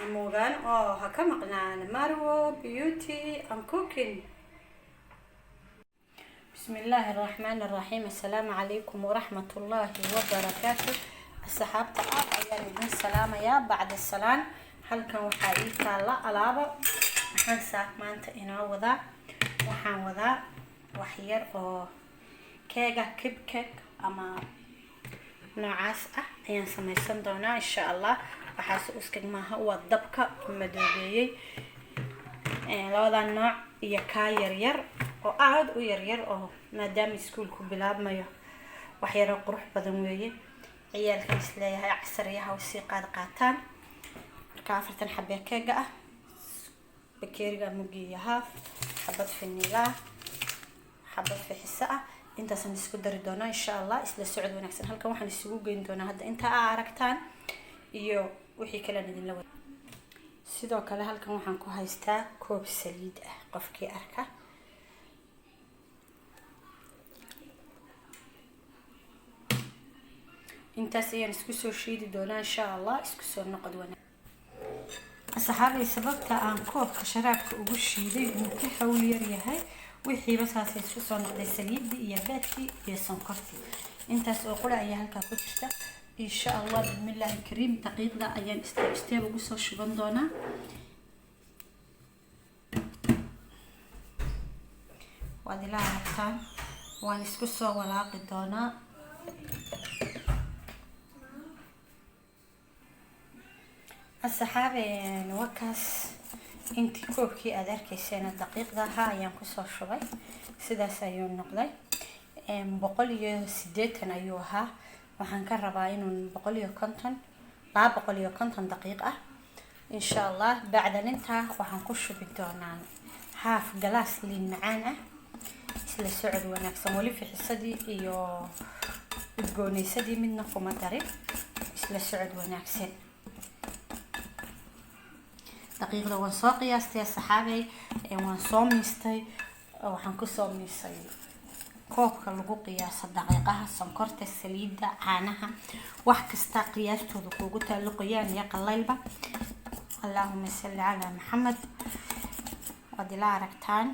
ismoogaan oo ha ka maqnaan Marwo Beauty and Cooking. Bismillaahi Rahmaani Rahiim. Assalaamu calaykum waraxmatullaahi wabarakaatuh. asxaabta ayaan idin salaamayaa bacda salaan. halkan waxaa ii taala alaabo waxaan saak maanta inoo wadaa. waxaan wadaa wax yar oo keega cupcake ama noocaas ah ayaan samaysan doonaa insha Allah. waxaas uskag maaha waa dabka madoobeeyay labadan nooc iyo ka yar yar oo aad u yar yar oo maadaama iskuulku bilaabmayo wax yar oo qurux badan weeye. ciyaalka isleeyahay casriyaha oo si qaataan marka 4 xabbe keega ah bakeeriga mugiyaha xabad vanilla xabad fixisa ah intaasaan isku dari doonaa insha Allah. isla socod wanaagsan. halkan waxaan isugu geyn doonaa hadda inta aad aragtaan iyo wixii kale idin la wada. sidoo kale halkan waxaan ku haystaa koob saliid ah qofkii arka. intaas ayaan isku soo shiidi doonaa insha Allah. isku soo noqod wanaag. asxaabay sababta aan koobka sharaabka ugu shiiday inuu ka hawl yar yahay wixii basaas isku soo noqday saliidii iyo baadkii iyo sonkortii. intaas oo qura ayaa halka ku jirta insha Allah. bismillaahi kariim. daqiiqda ayaan isteeb ugu soo shuban doonaa. waad ila aragtaan waan isku soo walaaqi doonaa. asxaabeen wakaas intii koobkii aad arkayseen daqiiqdaha ayaan ku soo shubay. sidaas ayuu noqday 180 ayuu ahaa. waxaan ka rabaa inuu 250 daqiiq ah insha Allah. bacdan intaa waxaan ku shubi doonaa half glass liin macaan ah. isla socod wanaagsan. wali fixisadii iyo udgoonaysadii midna kuma darin. isla socod wanaagsan. daqiiqda waan soo qiyaastay saxaabay waan soo miistay. waxaan ku soo miisay koobka lagu qiyaaso daqiiqaha sonkorta saliida caanaha wax kasta qiyaastooda kuugu taalo qoyaan iyo qalaylba. Allahumma salli ala Muhammad. waad ila aragtaan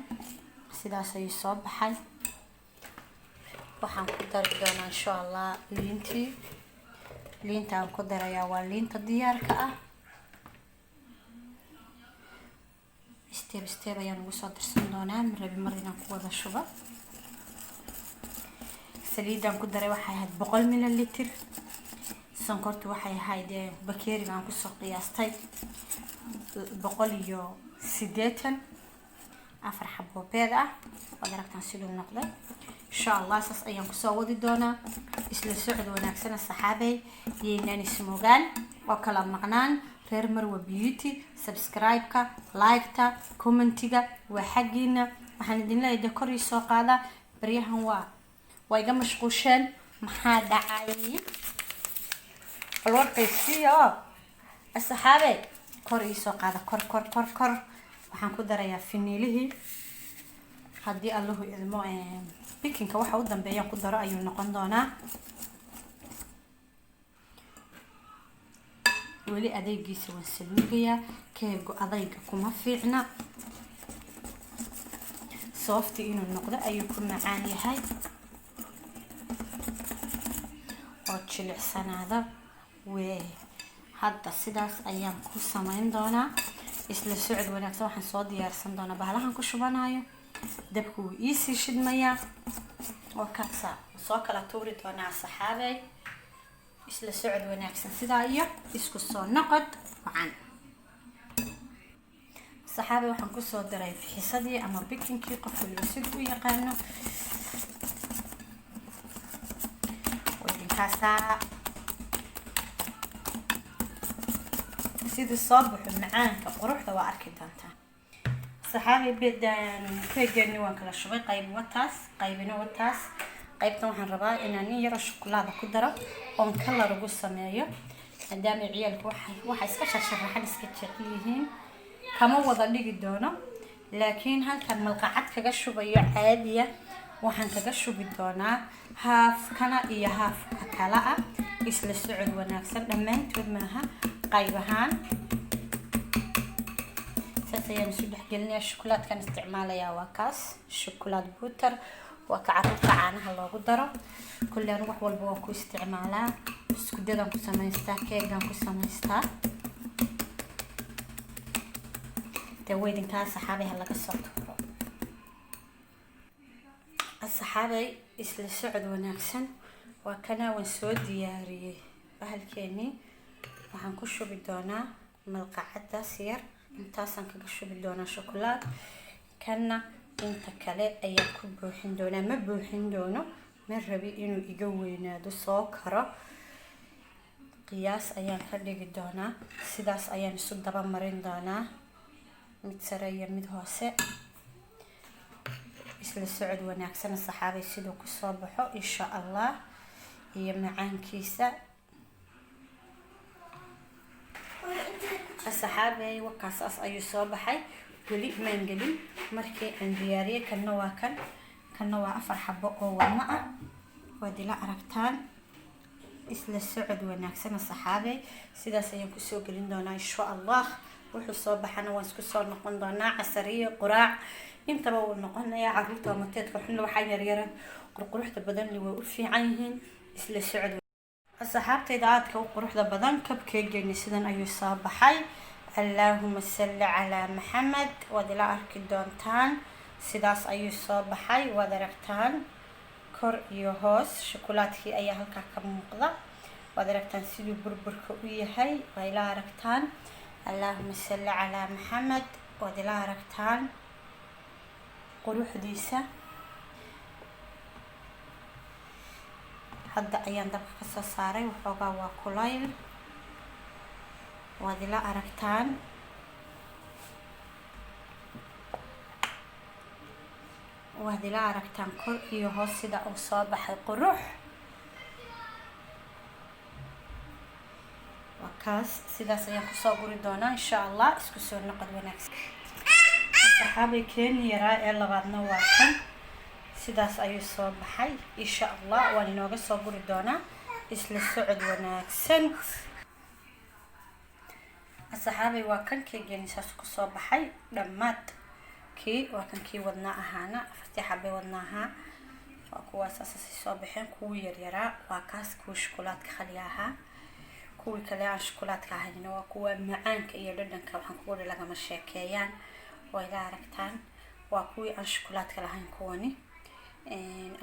sidaas ayuu soo baxay. waxaan ku dari doonaa insha Allah liinta aan ku darayaa waa liinta diyaarka ah. step ayaan ugu soo darsan doonaa. mar inaan ku wada shubo. saliidaan ku daray waxay ahayd 100 ml. sonkortu waxay ahayd bakeeriga aan ku soo qiyaastay 180 afar xabbo beed ah. waad aragtaan siduu noqday insha Allah. saas ayaan ku soo wadi doonaa. isla socod wanaagsan saxaabay yeynaan ismoogaan oo kala maqnaan. reer Marwo Beauty subscribe-ka like-ta commentiga waa xaqiina. waxaan idin leeyahay kor ii soo qaada. baryahan waa iga mashquusheen maxaa dhacay alwarqaysiyo asxaabe kor ii soo qaada kor. waxaan ku darayaa finiilihii haddii Allahu idmo bikinka waxa u dambeeya ku daro ayuu noqon doonaa. weli adeegiisa waan saluugayaa. keego adayga kuma fiicna. soft inuu noqdo ayuu ku macaan yahay oo jilicsanaada hadda sidaas ayaan ku samayn doonaa. isla socod wanaagsan. waxaan soo diyaarsan doonaa bahalahan ku shubanayo. dabku wuu ii sii shidmayaa oo kaasa soo kala tuuri doonaa saxaabay. isla socod wanaagsan sidaa iyo isku soo noqod wacan. saxaabay waxaan ku soo daray fixisadii ama bikinkii qof waliba siduu u yaqaano. wadinkaasa sidii soo baxo macaanka quruxda waa arki doontaa. saxaabay beedaan keegani waan kala shubay qayb wataas qaybina wataas. qaybtan waxaan rabaa inaan in yar shokolaada ku daro oo kala ugu sameeyo maadaama ciyaalku waxa iska sharaxan iska jecel yihiin. kama wada dhigi doono laakiin halkan malqacad kaga shubayo caadiya waxaan kaga shubi doonaa half kana iyo half kala ah. isla socod wanaagsan. dhammaantood maaha qayb ahaan sidaas ayaan isu dhexgelinayaa. Shukulaadkan isticmaalayaa waa kaas shukulaad butter, waa ka carruurta caanaha loogu daro. kulli anigu wax walba waan ku isticmaalaa. biskuudadan ku samaystaa, keegan ku samaystaa. daweydinkaa saxaabay ha laga soo tuuro. asxaabay isla socod wanaagsan. waa kana waan soo diyaariyey bahalkeeni. waxaan ku shubi doonaa malqacadaas yar, intaasaan kaga shubi doonaa shukulaad. kana inta kale ayaan ku buuxin doonaa. ma buuxin doono, ma rabi inuu iga weynaado soo karo. qiyaas ayaan ka dhigi doonaa. sidaas ayaan isu daba marin doonaa, mid sare iyo mid hoose. isla socod wanaagsan saxaabay sidoo ku soo baxo insha Allah iyo macaankiisa. saxaabay wakaas ayuu soo baxay. weli maan gelin markii aan diyaariyay. kana waa kana waa 4 xabo oo wadna ah. waad ila aragtaan. isla socod wanaagsan saxaabay sidaas ayaan ku soo gelin doonaa insha Allah. wuxuu soo baxana waan isku soo noqon doonaa. casariyo quraac intaba uu noqonayaa. carruurta mateedka xun waxa yar qurquruxda badan way u fiican yihiin. isla socod asxaabtayda aadka u quruxda badan kabkeegani sidan ayuu soo baxay. اللهم صل على محمد. waad ila arki doontaan. sidaas ayuu soo baxay. waad aragtaan kor iyo hoos shukulaadkii ayaa halkaa ka muuqda. waad aragtaan siduu burburka u yahay. waa ila aragtaan. اللهم صل على محمد. waad ila aragtaan quruxdiisa. hadda ayaan dabka ka soo saaray. waxoogaa waa kulayl. waad ila aragtaan. waad ila aragtaan kor iyo hoos sida uu soo baxay qurux. wakaas sidaas ayaan kusoo guri doonaa insha Allah. isku soo noqod wanaagsan saxaabay. keeni yaraa ee labaadna waa kan. sidaas ayuu soo baxay insha Allah. waan inooga soo guri doonaa. isla socod wanaagsan saxaabay. waa kan keegani saas ku soo baxay dhammaad. kii waa kan kii wadna ahaana 4 xabay wadna ahaa. waa kuwaas asasi soo baxeen. kuwii yaryaraa waa kaas kuwii shukulaadka khali ahaa. kuwii kale aan shukulaadka ahayna waa kuwa macaanka iyo dhadhanka waxaan kugu dhigi lagama sheekeeyaan. waa ila aragtaan. waa kuwii aan shukulaadka lahayn kuwani.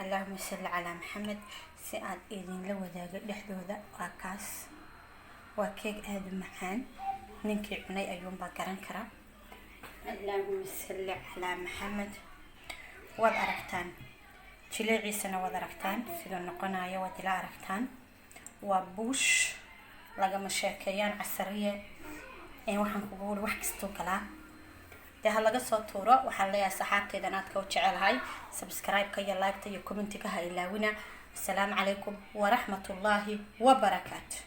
اللهم صل على محمد. si aad idinla wadaago dhexdooda. waa kaas waa keeg aad u macaan. ninkii cunay ayuunbaa garan karaa. اللهم صل على محمد. waad aragtaan jileeciisana waad aragtaan sidoo noqonayo. waad ila aragtaan. waa buush lagama sheekeeyaan. casariye waxaan kugu wuli wax kastoo galaa. dee ha laga soo tuuro. waxaan leeyahay saxaabtaydan aadka u jecelahay. subscribe-ka iyo like-ta iyo comment-ka ha ilaawina. السلام عليكم ورحمة الله وبركاته.